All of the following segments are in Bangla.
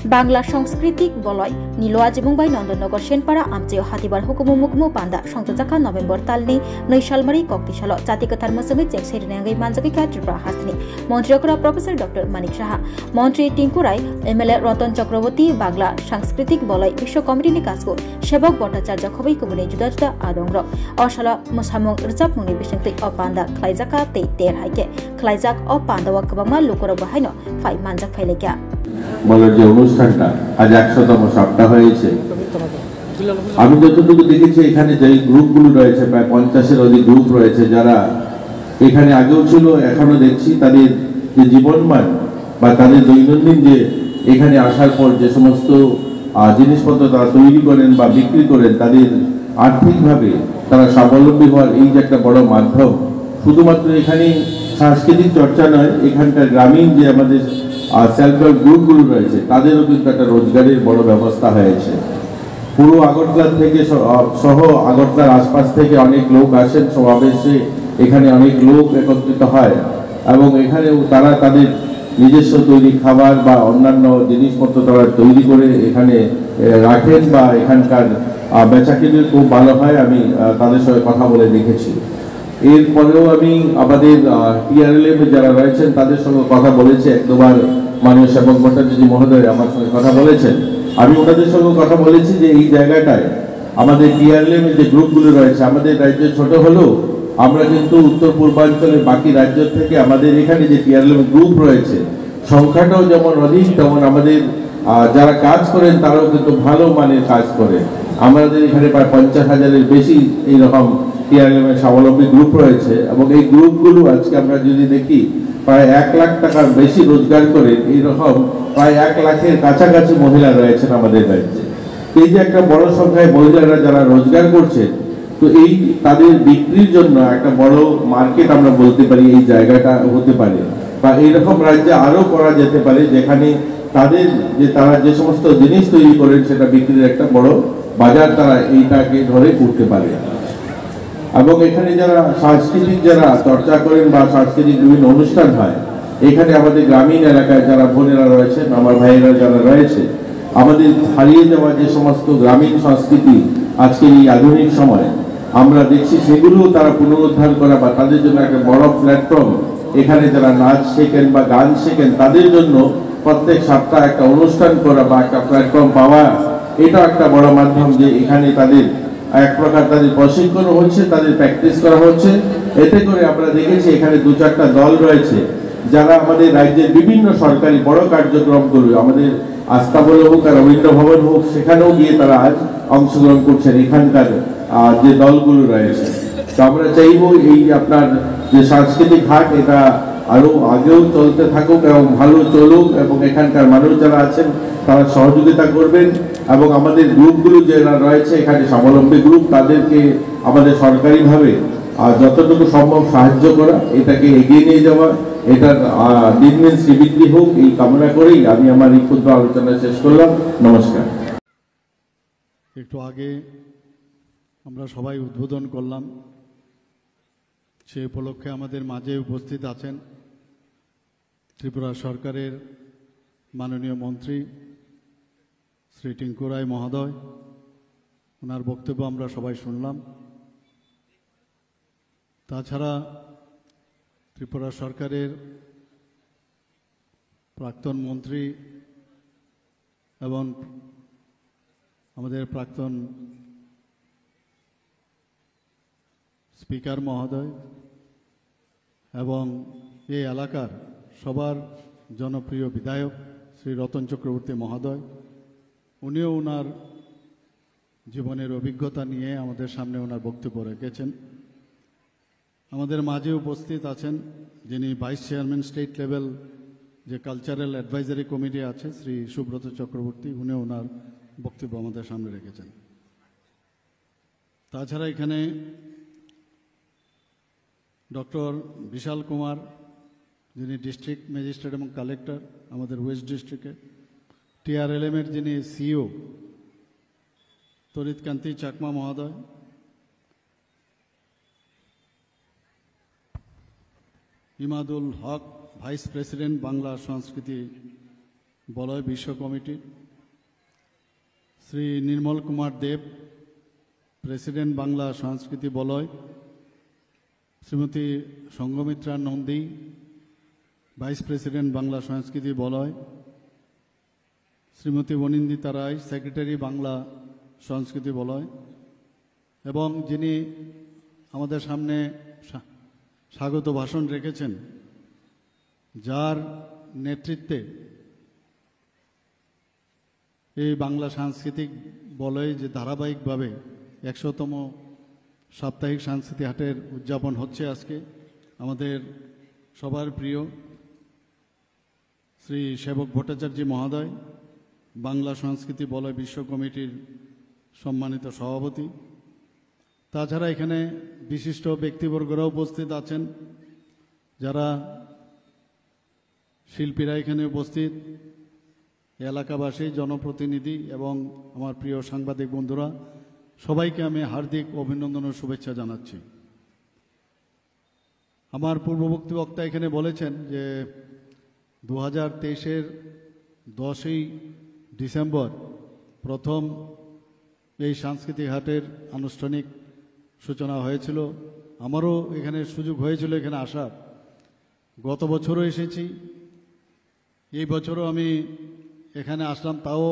বাংলা সাংস্কৃতিক বলয় নীলওয়া জিবুংবাই নন্দননगर सेनपारा आमचे हातिबार हुकुमु मुकुमु पान्दा संतजाखा नभेम्बर तालनि 2 सालमारि कक्तिसाल जाति कथार मसंगे चेंगसेरिनांगै मानजाखै त्रिपुरा हास्तिनि मन्त्रीकरा प्रोफेसर डॉक्टर मानिक साहा मन्त्री टिंकु राय एमएलए रतन चक्रवर्ती बांग्ला सांस्कृतिक बलय विश्व कमिटिनि काजखौ सेवक भट्टाचार्य खबै कुबुनि जुदा जुदा आदंग्र अशाला मोसामुं रोजाबमुंनि बिसंथै अ पान्दा खलाइजाखा तै तेर हाइके खलाइजाक अ पान्दावा गोबांमा लोकरा बाहायनो फाइ मानजाक फाइलेका বলার যে অনুষ্ঠানটা আজ 100তম সপ্তাহ হয়েছে। আমি যতটুকু দেখেছি এখানে যে গ্রুপগুলো রয়েছে প্রায় 50-এর অধিক গ্রুপ রয়েছে যারা এখানে আগেও ছিল এখনো দেখছি তাদের যে জীবনমান বা তাদের দৈনন্দিন যে এখানে আসার পর যে সমস্ত জিনিসপত্র তারা তৈরি করেন বা বিক্রি করেন তাদের আর্থিকভাবে তারা স্বাবলম্বী হওয়ার এই যে একটা বড় মাধ্যম শুধুমাত্র এখানে সাংস্কৃতিক চর্চা নয় এখানকার গ্রামীণ যে আমাদের সেলফ হেল্প গ্রুপগুলো রয়েছে তাদেরও কিন্তু একটা রোজগারের বড় ব্যবস্থা হয়েছে। পুরো আগরতলা থেকে সহ আগরতলার আশপাশ থেকে অনেক লোক আসেন সমাবেশে এখানে অনেক লোক একত্রিত হয় এবং এখানেও তারা তাদের নিজস্ব তৈরি খাবার বা অন্যান্য জিনিসপত্র তারা তৈরি করে এখানে রাখেন বা এখানকার বেচাকেনা খুব ভালো হয়। আমি তাদের সঙ্গে কথা বলে দেখেছি। এরপরেও আমি আমাদের টিআরএলএম যারা রয়েছেন তাদের সঙ্গে কথা বলেছি এক দুবার মাননীয় সেবক ভট্টাচার্য মহোদয় আমার সঙ্গে কথা বলেছেন। আমি ওনাদের সঙ্গে কথা বলেছি যে এই জায়গাটায় আমাদের টিআরএলএম যে গ্রুপগুলো রয়েছে আমাদের রাজ্য ছোট হলেও আমরা কিন্তু উত্তর পূর্বাঞ্চলের বাকি রাজ্য থেকে আমাদের এখানে যে টিআরএলএম গ্রুপ রয়েছে সংখ্যাটাও যেমন অধিক তেমন আমাদের যারা কাজ করেন তারাও কিন্তু ভালো মানের কাজ করেন। আমাদের এখানে প্রায় 50,000-এর বেশি এইরকম টিআরএলএম এর স্বাবলম্বী গ্রুপ রয়েছে এবং এই গ্রুপগুলো আজকে আমরা যদি দেখি প্রায় 1 লাখ টাকার বেশি রোজগার করে এইরকম প্রায় 1 লাখের কাছাকাছি মহিলা রয়েছেন আমাদের রাজ্যে। এই যে একটা বড় সংখ্যায় মহিলারা যারা রোজগার করছেন তো এই তাদের বিক্রির জন্য একটা বড় মার্কেট আমরা বলতে পারি এই জায়গাটা হতে পারে বা এইরকম রাজ্যে আরো করা যেতে পারে যেখানে তাদের যে তারা যে সমস্ত জিনিস তৈরি করেন সেটা বিক্রির একটা বড় বাজার তারা এইটাকে ধরে করতে পারে। এবং এখানে যারা সাংস্কৃতিক যারা চর্চা করেন বা সাংস্কৃতিক বিভিন্ন অনুষ্ঠান হয় এখানে আমাদের গ্রামীণ এলাকায় যারা বোনেরা রয়েছেন আমার ভাইয়েরা যারা রয়েছে আমাদের হারিয়ে যাওয়া যে সমস্ত গ্রামীণ সংস্কৃতি আজকের এই আধুনিক সময়ে আমরা দেখছি সেগুলো তারা পুনরুদ্ধার করা বা তাদের জন্য একটা বড় প্ল্যাটফর্ম এখানে যারা নাচ শেখেন বা গান শেখেন তাদের জন্য প্রত্যেক সপ্তাহে একটা অনুষ্ঠান করা বা একটা প্ল্যাটফর্ম পাওয়া এটা একটা বড় মাধ্যম যে এখানে তাদের এক প্রকার তাদের প্রশিক্ষণ হচ্ছে তাদের প্র্যাকটিস করা হচ্ছে। এতে করে আমরা দেখেছি এখানে 2-4টা দল রয়েছে যারা আমাদের রাজ্যের বিভিন্ন সরকারি বড় কার্যক্রমগুলো আমাদের আস্তাবল হোক আর রবীন্দ্র ভবন হোক সেখানেও গিয়ে তারা আজ অংশগ্রহণ করছেন এখানকার যে দলগুলো রয়েছে। তো আমরা চাইব এই আপনার যে সাংস্কৃতিক হাট এটা আরো আগেও চলতে থাকুক এবং ভালো চলুক এবং এখানকার মানুষ যারা আছেন তারা সহযোগিতা করবেন এবং আমাদের গ্রুপগুলো যারা রয়েছে এখানে স্বাবলম্বী গ্রুপ তাদেরকে আমাদের সরকারিভাবে যতটুকু সম্ভব সাহায্য করা এটাকে এগিয়ে নিয়ে যাওয়া এটার দিন দিন শ্রীবৃদ্ধি হোক এই কামনা করেই আমি আমার এই ক্ষুদ্র আলোচনা শেষ করলাম। নমস্কার। একটু আগে আমরা সবাই উদ্বোধন করলাম সেই উপলক্ষে আমাদের মাঝে উপস্থিত আছেন ত্রিপুরা সরকারের মাননীয় মন্ত্রী শ্রী টিঙ্কু রায় মহোদয়। ওনার বক্তব্য আমরা সবাই শুনলাম। তাছাড়া ত্রিপুরা সরকারের প্রাক্তন মন্ত্রী এবং আমাদের প্রাক্তন স্পিকার মহোদয় এবং এই এলাকার সবার জনপ্রিয় বিধায়ক শ্রী রতন চক্রবর্তী মহোদয় উনিও ওনার জীবনের অভিজ্ঞতা নিয়ে আমাদের সামনে ওনার বক্তব্য রেখেছেন। আমাদের মাঝে উপস্থিত আছেন যিনি ভাইস চেয়ারম্যান স্টেট লেভেল যে কালচারাল অ্যাডভাইজারি কমিটি আছে শ্রী সুব্রত চক্রবর্তী উনিও ওনার বক্তব্য আমাদের সামনে রেখেছেন। তাছাড়া এখানে ডক্টর বিশাল কুমার যিনি ডিস্ট্রিক্ট ম্যাজিস্ট্রেট এবং কালেক্টর আমাদের ওয়েস্ট ডিস্ট্রিক্টে, টিআরএলএমের যিনি সিইও তরিতকান্তি চাকমা মহোদয়, ইমাদুল হক ভাইস প্রেসিডেন্ট বাংলা সংস্কৃতি বলয় বিশ্ব কমিটির, শ্রী নির্মল কুমার দেব, প্রেসিডেন্ট বাংলা সংস্কৃতি বলয়, শ্রীমতী সঙ্গমিত্রা নন্দী, ভাইস প্রেসিডেন্ট বাংলা সংস্কৃতি বলয়, শ্রীমতী বনিন্দিতা রায়, সেক্রেটারি বাংলা সংস্কৃতি বলয়, এবং যিনি আমাদের সামনে স্বাগত ভাষণ রেখেছেন, যার নেতৃত্বে এই বাংলা সাংস্কৃতিক বলয়ে যে ধারাবাহিকভাবে 100তম সাপ্তাহিক সাংস্কৃতিক হাটের উদযাপন হচ্ছে আজকে, আমাদের সবার প্রিয় শ্রী সেবক ভট্টাচার্য মহোদয়, বাংলা সংস্কৃতি বলয় বিশ্ব কমিটির সম্মানিত সভাপতি, তাছাড়া এখানে বিশিষ্ট ব্যক্তিবর্গরা উপস্থিত আছেন, যারা শিল্পীরা এখানে উপস্থিত, এলাকাবাসী, জনপ্রতিনিধি এবং আমার প্রিয় সাংবাদিক বন্ধুরা, সবাইকে আমি হার্দিক অভিনন্দন ও শুভেচ্ছা জানাচ্ছি। আমার পূর্ববর্তী বক্তা এখানে বলেছেন যে 2023-এর 10ই ডিসেম্বর প্রথম এই সাংস্কৃতিক হাটের আনুষ্ঠানিক সূচনা হয়েছিল। আমারও এখানে সুযোগ হয়েছিল এখানে আসার। গত বছরও এসেছি, এই বছরও আমি এখানে আসলাম, তাও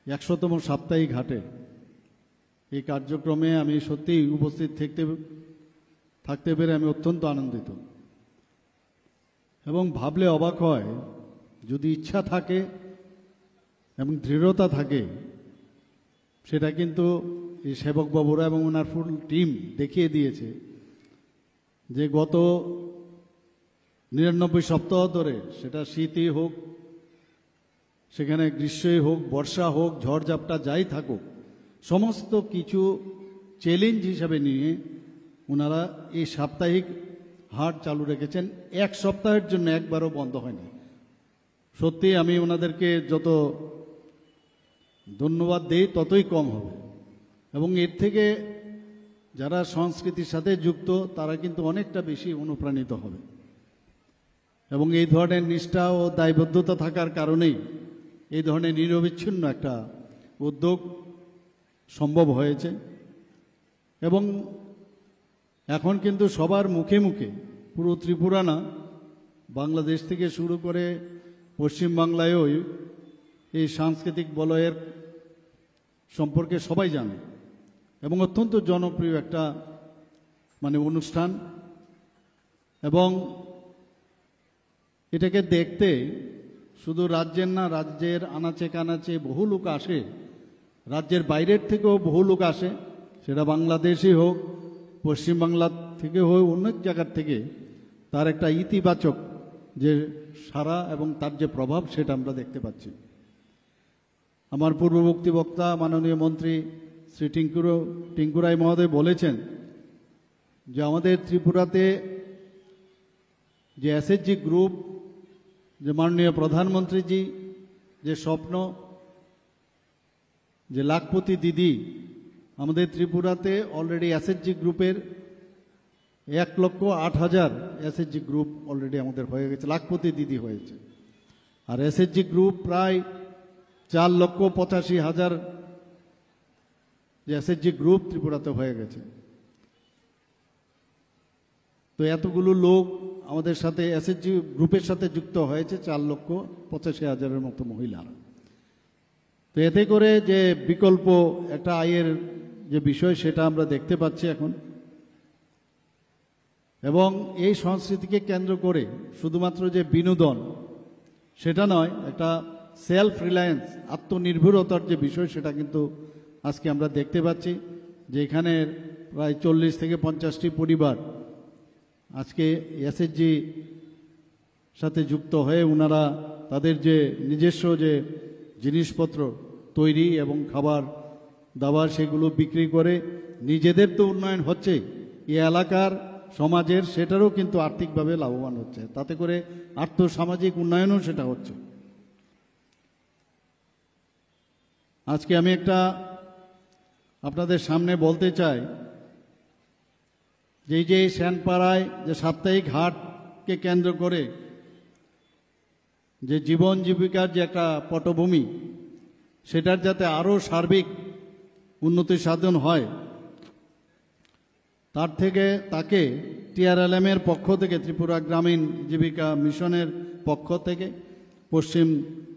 100তম সাপ্তাহিক হাটে। এই কার্যক্রমে আমি সত্যিই উপস্থিত থাকতে পেরে আমি অত্যন্ত আনন্দিত এবং ভাবলে অবাক হয়, যদি ইচ্ছা থাকে এবং দৃঢ়তা থাকে, সেটা কিন্তু এই সেবক বাবুরা এবং ওনার ফুল টিম দেখিয়ে দিয়েছে যে গত 99 সপ্তাহ ধরে, সেটা শীতই হোক, সেখানে গ্রীষ্মই হোক, বর্ষা হোক, ঝড়ঝাপটা যাই থাকুক, সমস্ত কিছু চ্যালেঞ্জ হিসাবে নিয়ে ওনারা এই সাপ্তাহিক হাট চালু রেখেছেন। 1 সপ্তাহের জন্য একবারও বন্ধ হয়নি। সত্যি আমি ওনাদেরকে যত ধন্যবাদ দেই ততই কম হবে। এবং এর থেকে যারা সংস্কৃতির সাথে যুক্ত তারা কিন্তু অনেকটা বেশি অনুপ্রাণিত হবে এবং এই ধরনের নিষ্ঠা ও দায়বদ্ধতা থাকার কারণেই এই ধরনের নিরবিচ্ছিন্ন একটা উদ্যোগ সম্ভব হয়েছে। এবং এখন কিন্তু সবার মুখে মুখে, পুরো ত্রিপুরা না, বাংলাদেশ থেকে শুরু করে পশ্চিমবাংলায়ও এই সাংস্কৃতিক বলয়ের সম্পর্কে সবাই জানে এবং অত্যন্ত জনপ্রিয় একটা অনুষ্ঠান। এবং এটাকে দেখতে শুধু রাজ্যের না, রাজ্যের আনাচে কানাচে বহু লোক আসে, রাজ্যের বাইরের থেকেও বহু লোক আসে, সেটা বাংলাদেশই হোক, পশ্চিমবাংলা থেকে হোক, অনেক জায়গার থেকে তার একটা ইতিবাচক যে সারা এবং তার যে প্রভাব, সেটা আমরা দেখতে পাচ্ছি। আমার পূর্ববর্তী বক্তা মাননীয় মন্ত্রী শ্রী টিঙ্কু রায় মহোদয় বলেছেন যে আমাদের ত্রিপুরাতে যে এসএসজি গ্রুপ, যে মাননীয় প্রধানমন্ত্রীজি যে স্বপ্ন, যে লাখপতি দিদি, আমাদের ত্রিপুরাতে অলরেডি এসএসজি গ্রুপের 1,08,000 এসএসজি গ্রুপ অলরেডি আমাদের হয়ে গেছে, লাখপতি দিদি হয়েছে। আর এসএসজি গ্রুপ প্রায় 4,85,000 যে এসএসজি গ্রুপ ত্রিপুরাতে হয়ে গেছে। তো এতগুলো লোক আমাদের সাথে এসএসজি গ্রুপের সাথে যুক্ত হয়েছে, 4,85,000-এর মতো মহিলারা। তো এতে করে যে বিকল্প একটা আয়ের যে বিষয়, সেটা আমরা দেখতে পাচ্ছি এখন। এবং এই সংস্কৃতিকে কেন্দ্র করে শুধুমাত্র যে বিনোদন সেটা নয়, একটা সেলফ রিলায়েন্স, আত্মনির্ভরতার যে বিষয়, সেটা কিন্তু আজকে আমরা দেখতে পাচ্ছি যে এখানে প্রায় 40 থেকে 50টি পরিবার আজকে এসএসজি সাথে যুক্ত হয়ে ওনারা তাদের যে নিজস্ব যে জিনিসপত্র তৈরি এবং খাবার দাবার, সেগুলো বিক্রি করে নিজেদের তো উন্নয়ন হচ্ছে, এই এলাকার সমাজের সেটারও কিন্তু আর্থিকভাবে লাভবান হচ্ছে, তাতে করে আর্থসামাজিক উন্নয়নও সেটা হচ্ছে। আজকে আমি একটা আপনাদের সামনে বলতে চাই যে এই যে শ্যানপাড়ায় যে সাপ্তাহিক হাটকে কেন্দ্র করে যে জীবন জীবিকার যে একটা পটভূমি, সেটার যাতে আরও সার্বিক উন্নতি সাধন হয়, তার থেকে তাকে টিআরএলএমের পক্ষ থেকে, ত্রিপুরা গ্রামীণ জীবিকা মিশনের পক্ষ থেকে পশ্চিম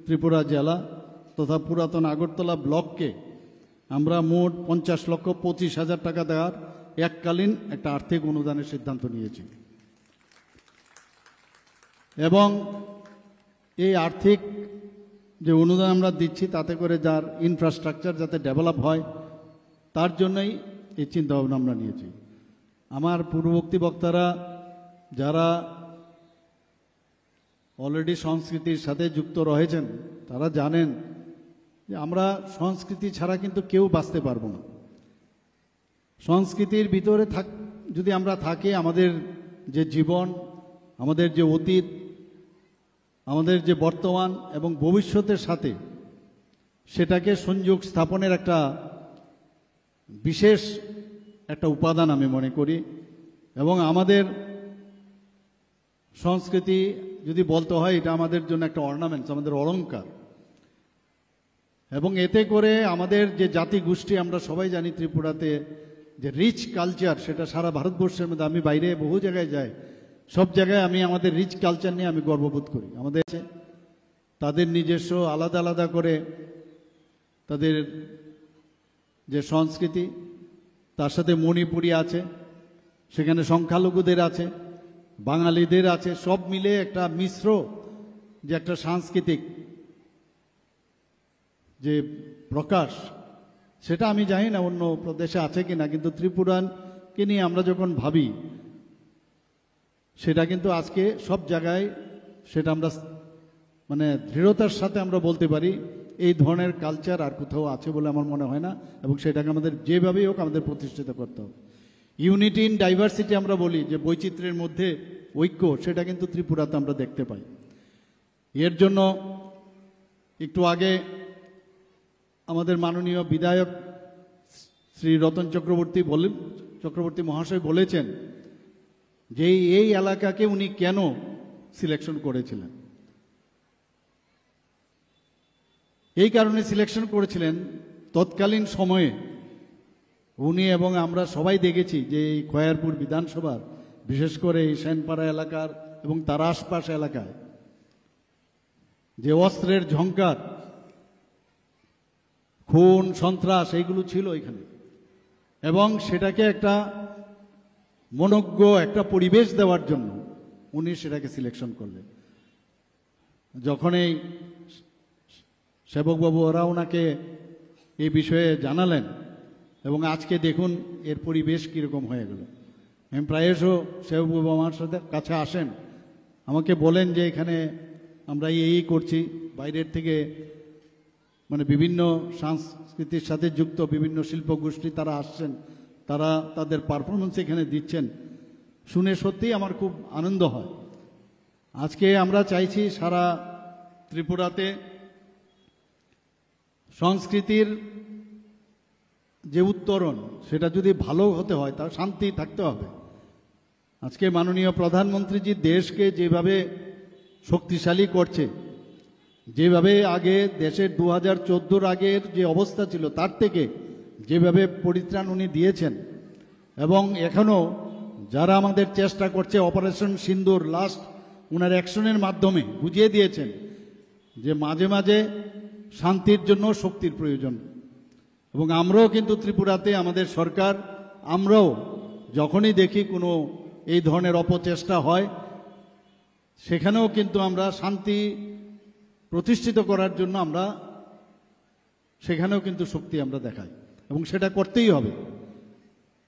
ত্রিপুরা জেলা তথা পুরাতন আগরতলা ব্লককে আমরা মোট 50,25,000 টাকা দেওয়ার এককালীন একটা আর্থিক অনুদানের সিদ্ধান্ত নিয়েছি। এবং এই আর্থিক যে অনুদান আমরা দিচ্ছি, তাতে করে যার ইনফ্রাস্ট্রাকচার যাতে ডেভেলপ হয়, তার জন্যই এই চিন্তাভাবনা আমরা নিয়েছি। আমার পূর্ববর্তী বক্তারা যারা অলরেডি সংস্কৃতির সাথে যুক্ত রয়েছেন, তারা জানেন যে আমরা সংস্কৃতি ছাড়া কিন্তু কেউ বাঁচতে পারবো না। সংস্কৃতির ভিতরে যদি আমরা থাকি, আমাদের যে জীবন, আমাদের যে অতীত, আমাদের যে বর্তমান এবং ভবিষ্যতের সাথে সেটাকে সংযোগ স্থাপনের একটা বিশেষ একটা উপাদান আমি মনে করি। এবং আমাদের সংস্কৃতি যদি বলতে হয়, এটা আমাদের জন্য একটা অর্নামেন্টস, আমাদের অলংকার। এবং এতে করে আমাদের যে জাতি গোষ্ঠী, আমরা সবাই জানি ত্রিপুরাতে যে রিচ কালচার, সেটা সারা ভারতবর্ষের মধ্যে, আমি বাইরে বহু জায়গায় যাই, সব জায়গায় আমি আমাদের রিচ কালচার নিয়ে আমি গর্ববোধ করি। আমাদের তাদের নিজস্ব আলাদা আলাদা করে তাদের যে সংস্কৃতি, তার সাথে মণিপুরি আছে, সেখানে সংখ্যালঘুদের আছে, বাঙালিদের আছে, সব মিলে একটা মিশ্র যে একটা সাংস্কৃতিক যে প্রকাশ, সেটা আমি জানি না অন্য প্রদেশে আছে কিনা, কিন্তু ত্রিপুরাকে নিয়ে আমরা যখন ভাবি, সেটা কিন্তু আজকে সব জায়গায় সেটা আমরা মানে দৃঢ়তার সাথে আমরা বলতে পারি এই ধরনের কালচার আর কোথাও আছে বলে আমার মনে হয় না। এবং সেটাকে আমাদের যেভাবেই হোক আমাদের প্রতিষ্ঠিত করতে হবে। ইউনিটি ইন ডাইভার্সিটি আমরা বলি, যে বৈচিত্র্যের মধ্যে ঐক্য, সেটা কিন্তু ত্রিপুরাতে আমরা দেখতে পাই। এর জন্য একটু আগে আমাদের মাননীয় বিধায়ক শ্রী রতন চক্রবর্তী মহাশয় বলেছেন যে এই এলাকাকে উনি কেন সিলেকশন করেছিলেন। এই কারণে সিলেকশন করেছিলেন, তৎকালীন সময়ে উনি এবং আমরা সবাই দেখেছি যে এই খয়ারপুর বিধানসভার, বিশেষ করে এই সেনপাড়া এলাকার এবং তার আশপাশ এলাকায় যে অস্ত্রের ঝংকার, খুন, সন্ত্রাস, এইগুলো ছিল এখানে। এবং সেটাকে একটা মনোজ্ঞ একটা পরিবেশ দেওয়ার জন্য উনি সেটাকে সিলেকশন করলেন। যখন এই সেবকবাবু ওরা ওনাকে এই বিষয়ে জানালেন, এবং আজকে দেখুন এর পরিবেশ কীরকম হয়ে গেল। আমি প্রায়শ সেবকবাবু আমার সাথে কাছে আসেন, আমাকে বলেন যে এখানে আমরা এই করছি, বাইরের থেকে মানে বিভিন্ন সংস্কৃতির সাথে যুক্ত বিভিন্ন শিল্পগোষ্ঠী তারা আসছেন, তারা তাদের পারফরমেন্স এখানে দিচ্ছেন। শুনে সত্যিই আমার খুব আনন্দ হয়। আজকে আমরা চাইছি সারা ত্রিপুরাতে সংস্কৃতির যে উত্তরণ, সেটা যদি ভালো হতে হয়, তার শান্তি থাকতে হবে। আজকে মাননীয় প্রধানমন্ত্রীজি দেশকে যেভাবে শক্তিশালী করছে, যেভাবে আগে দেশের 2014 আগের যে অবস্থা ছিল তার থেকে যেভাবে পরিত্রাণ উনি দিয়েছেন, এবং এখনও যারা আমাদের চেষ্টা করছে, অপারেশন সিন্দুর লাস্ট উনার অ্যাকশনের মাধ্যমে বুঝিয়ে দিয়েছেন যে মাঝে মাঝে শান্তির জন্য শক্তির প্রয়োজন। এবং আমরাও কিন্তু ত্রিপুরাতে আমাদের সরকার, আমরাও যখনই দেখি কোনো এই ধরনের অপচেষ্টা হয়, সেখানেও কিন্তু আমরা শান্তি প্রতিষ্ঠিত করার জন্য আমরা সেখানেও কিন্তু শক্তি আমরা দেখাই, এবং সেটা করতেই হবে।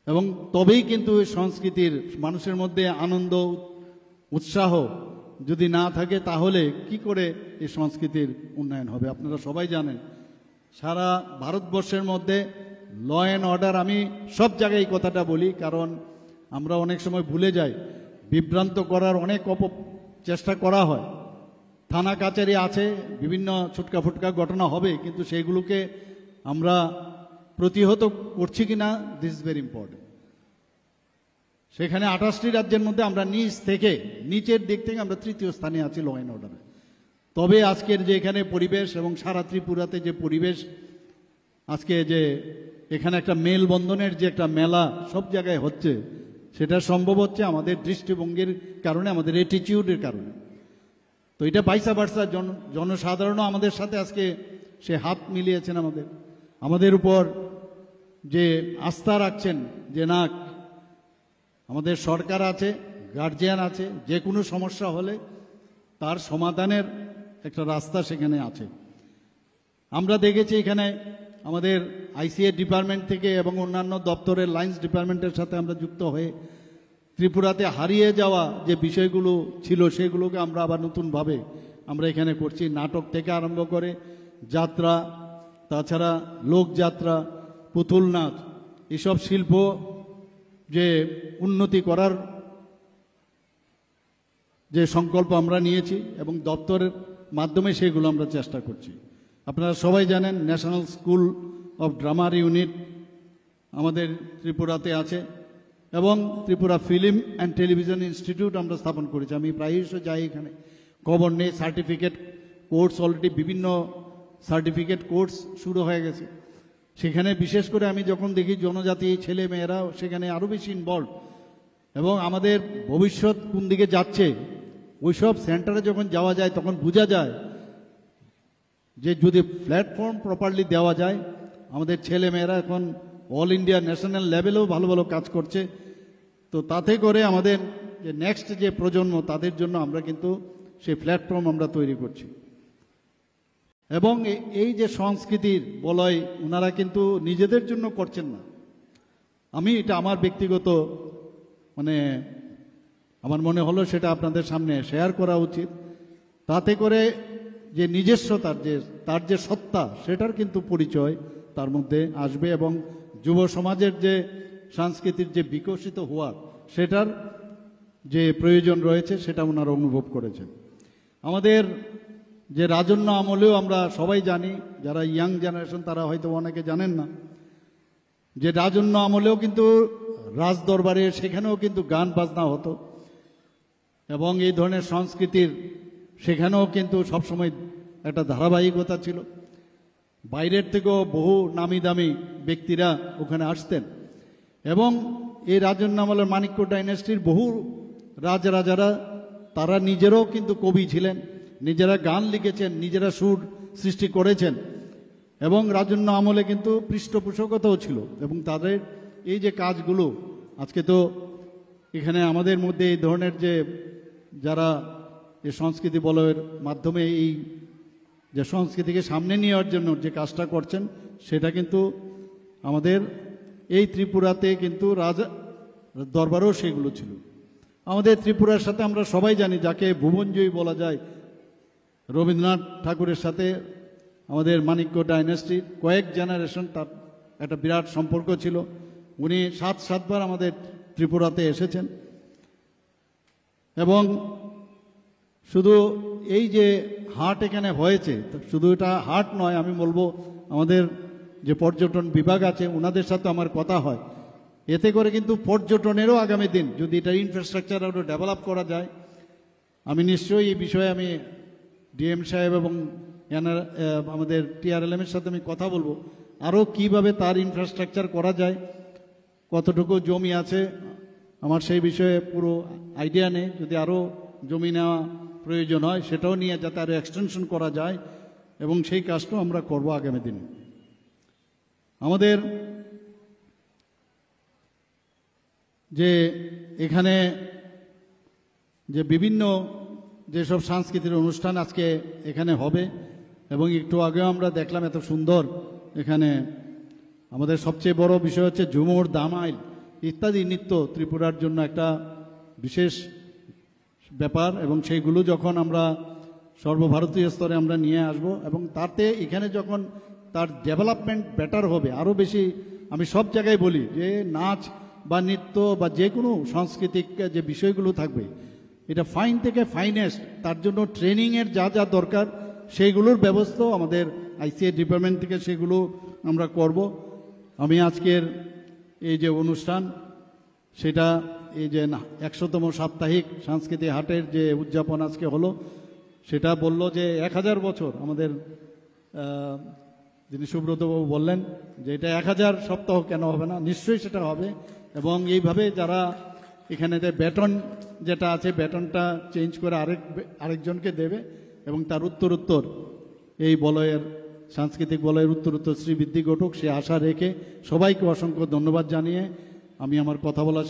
এবং তবেই কিন্তু এই সংস্কৃতির মানুষের মধ্যে আনন্দ উৎসাহ যদি না থাকে, তাহলে কি করে এই সংস্কৃতির উন্নয়ন হবে? আপনারা সবাই জানেন সারা ভারতবর্ষের মধ্যে ল অ্যান্ড অর্ডার, আমি সব জায়গায় এই কথাটা বলি, কারণ আমরা অনেক সময় ভুলে যাই, বিভ্রান্ত করার অনেক চেষ্টা করা হয়। থানা কাচারি আছে, বিভিন্ন ছুটকা ফুটকা ঘটনা হবে, কিন্তু সেইগুলোকে আমরা প্রতিহত করছি কিনা, দিস ইজ ভেরি ইম্পর্টেন্ট। সেখানে 28টি রাজ্যের মধ্যে আমরা নিচের দিক থেকে আমরা তৃতীয় স্থানে আছি ল অ্যান্ড অর্ডারে। তবে আজকের যে এখানে পরিবেশ এবং সারা ত্রিপুরাতে যে পরিবেশ, আজকে যে এখানে একটা মেলবন্ধনের যে একটা মেলা সব জায়গায় হচ্ছে, সেটা সম্ভব হচ্ছে আমাদের দৃষ্টিভঙ্গির কারণে, আমাদের অ্যাটিটিউডের কারণে। তো এটা বাইসা বার্সা জনসাধারণও আমাদের সাথে আজকে সে হাত মিলিয়েছেন, আমাদের উপর যে আস্থা রাখছেন যে না, আমাদের সরকার আছে, গার্জিয়ান আছে, যে কোনো সমস্যা হলে তার সমাধানের একটা রাস্তা সেখানে আছে। আমরা দেখেছি এখানে আমাদের আইসিএ ডিপার্টমেন্ট থেকে এবং অন্যান্য দপ্তরের লাইন্স ডিপার্টমেন্টের সাথে আমরা যুক্ত হয়ে ত্রিপুরাতে হারিয়ে যাওয়া যে বিষয়গুলো ছিল সেগুলোকে আমরা আবার নতুনভাবে আমরা এখানে করছি। নাটক থেকে আরম্ভ করে যাত্রা, তাছাড়া লোকযাত্রা, পুতুল নাচ, এসব শিল্প যে উন্নতি করার যে সংকল্প আমরা নিয়েছি এবং দপ্তরের মাধ্যমে সেগুলো আমরা চেষ্টা করছি। আপনারা সবাই জানেন national school of drummer unit আমাদের ত্রিপুরাতে আছে এবং Tripura film and television institute আমরা স্থাপন করেছি। আমি প্রায়শই যাই, এখানে খবর নেই। সার্টিফিকেট কোর্স অলরেডি বিভিন্ন সার্টিফিকেট কোর্স শুরু হয়ে গেছে। সেখানে বিশেষ করে আমি যখন দেখি জনজাতি ছেলে মেয়েরা সেখানে আরও বেশি ইনভলভ এবং আমাদের ভবিষ্যৎ কোন দিকে যাচ্ছে, ওইসব সেন্টারে যখন যাওয়া যায় তখন বোঝা যায় যে যদি প্ল্যাটফর্ম প্রপারলি দেওয়া যায়, আমাদের ছেলে মেয়েরা এখন অল ইন্ডিয়া ন্যাশনাল লেভেলেও ভালো ভালো কাজ করছে। তো তাতে করে আমাদের যে নেক্সট যে প্রজন্ম, তাদের জন্য আমরা কিন্তু সেই প্ল্যাটফর্ম আমরা তৈরি করছি। এবং এই যে সংস্কৃতির বলয়, ওনারা কিন্তু নিজেদের জন্য করছেন না। আমি এটা আমার ব্যক্তিগত আমার মনে হলো সেটা আপনাদের সামনে শেয়ার করা উচিত। তাতে করে যে নিজস্বতার তার যে সত্তা, সেটার কিন্তু পরিচয় তার মধ্যে আসবে এবং যুব সমাজের যে সংস্কৃতির যে বিকশিত হওয়ার, সেটার যে প্রয়োজন রয়েছে সেটা ওনারা অনুভব করেছেন। আমাদের যে রাজন্য আমলেও আমরা সবাই জানি, যারা ইয়াং জেনারেশন তারা হয়তো অনেকে জানেন না, যে রাজন্য আমলেও কিন্তু রাজ দরবারে সেখানেও কিন্তু গান বাজনা হতো এবং এই ধরনের সংস্কৃতির সেখানেও কিন্তু সবসময় একটা ধারাবাহিকতা ছিল। বাইরের থেকেও বহু নামি দামি ব্যক্তিরা ওখানে আসতেন এবং এই রাজন্য আমলের মানিক্য ডাইনেস্টির বহু রাজারা তারা নিজেরাও কিন্তু কবি ছিলেন, নিজেরা গান লিখেছেন, নিজেরা সুর সৃষ্টি করেছেন এবং রাজন্য আমলে কিন্তু পৃষ্ঠপোষকতাও ছিল এবং তাদের এই যে কাজগুলো আজকে তো এখানে আমাদের মধ্যে এই ধরনের যে যারা এই সংস্কৃতি বলয়ের মাধ্যমে এই যে সংস্কৃতিকে সামনে নেওয়ার জন্য যে কাজটা করছেন, সেটা কিন্তু আমাদের এই ত্রিপুরাতে কিন্তু রাজা দরবারও সেগুলো ছিল। আমাদের ত্রিপুরার সাথে আমরা সবাই জানি, যাকে ভুবনজয়ী বলা যায়, রবীন্দ্রনাথ ঠাকুরের সাথে আমাদের মানিক্য ডাইনেস্টির কয়েক জেনারেশন তার একটা বিরাট সম্পর্ক ছিল। উনি 7বার আমাদের ত্রিপুরাতে এসেছেন এবং শুধু এই যে হাট এখানে হয়েছে, শুধু এটা হাট নয়, আমি বলবো আমাদের যে পর্যটন বিভাগ আছে ওনাদের সাথে আমার কথা হয়, এতে করে কিন্তু পর্যটনেরও আগামী দিন যদি এটা ইনফ্রাস্ট্রাকচার আরও ডেভেলপ করা যায়, আমি নিশ্চয়ই এই বিষয়ে আমি ডিএম সাহেব এবং আমাদের টিআরএলএমের সাথে আমি কথা বলবো আরও কিভাবে তার ইনফ্রাস্ট্রাকচার করা যায়। কতটুকু জমি আছে আমার সেই বিষয়ে পুরো আইডিয়া নেই, যদি আরও জমি নেওয়া প্রয়োজন হয় সেটাও নিয়ে যাতে আরও এক্সটেনশন করা যায় এবং সেই কাজটাও আমরা করব আগামী দিনে। আমাদের যে এখানে যে বিভিন্ন যেসব সাংস্কৃতিক অনুষ্ঠান আজকে এখানে হবে এবং একটু আগেও আমরা দেখলাম এত সুন্দর, এখানে আমাদের সবচেয়ে বড় বিষয় হচ্ছে ঝুমুর, দামাইল ইত্যাদি নৃত্য ত্রিপুরার জন্য একটা বিশেষ ব্যাপার এবং সেইগুলো যখন আমরা সর্বভারতীয় স্তরে আমরা নিয়ে আসব এবং তাতে এখানে যখন তার ডেভেলপমেন্ট বেটার হবে আরও বেশি। আমি সব জায়গায় বলি যে নাচ বা নৃত্য বা যে কোনো সাংস্কৃতিক যে বিষয়গুলো থাকবে, এটা ফাইন থেকে ফাইনেস্ট, তার জন্য ট্রেনিংয়ের যা যা দরকার সেইগুলোর ব্যবস্থাও আমাদের আইসিএ ডিপার্টমেন্ট থেকে সেগুলো আমরা করব। আমি আজকের এই যে অনুষ্ঠান, সেটা এই যে 100তম সাপ্তাহিক সাংস্কৃতিক হাটের যে উদযাপন আজকে হলো, সেটা বলল যে 1000 বছর আমাদের যিনি সুব্রতবাবু বললেন যে এটা 1000 সপ্তাহ কেন হবে না, নিশ্চয়ই সেটা হবে। এবং এইভাবে যারা এখানে ব্যাটন যেটা আছে ব্যাটনটা চেঞ্জ করে আরেকজনকে দেবে এবং তার উত্তরোত্তর এই বলয়ের সাংস্কৃতিক বলয়ের উত্তরোত্তর শ্রীবৃদ্ধি ঘটুক সে আশা রেখে সবাইকে অসংখ্য ধন্যবাদ জানিয়ে আমি আমার কথা বলা